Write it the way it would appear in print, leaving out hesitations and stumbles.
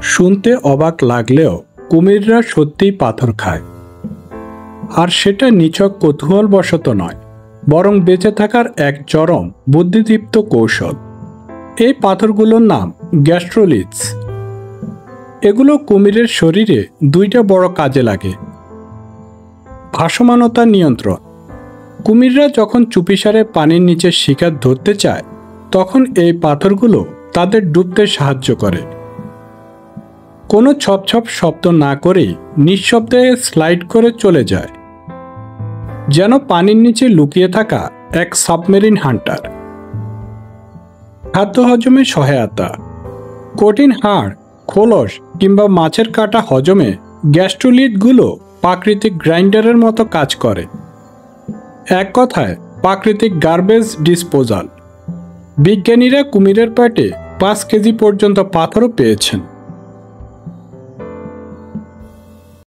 শুনতে অবাক লাগলেও কুমিররা সত্যিই পাথর খায়। আর সেটা নিছক কৌতূহলবশত নয়, বরং বেঁচে থাকার এক চরম বুদ্ধিদীপ্ত কৌশল। এই পাথরগুলোর নাম গ্যাস্ট্রোলিথস। এগুলো কুমিরের শরীরে দুইটা বড় কাজে লাগে। ভাসমানতা নিয়ন্ত্রণ। কুমিররা যখন চুপিসারে পানির নিচে শিকার ধরতে চায়, তখন এই পাথরগুলো তাদের ডুবতে সাহায্য করে। কোনো ছপ শব্দ না করেই নিঃশব্দে স্লাইড করে চলে যায়, যেন পানির নিচে লুকিয়ে থাকা এক সাবমেরিন হান্টার। খাদ্য হজমে সহায়তা। কঠিন হাড়, খোলস কিংবা মাছের কাটা হজমে গ্যাস্ট্রোলিথগুলো প্রাকৃতিক গ্রাইন্ডারের মতো কাজ করে। এক কথায় প্রাকৃতিক গার্বেজ ডিসপোজাল। বিজ্ঞানীরা কুমিরের পেটে 5 কেজি পর্যন্ত পাথরও পেয়েছেন।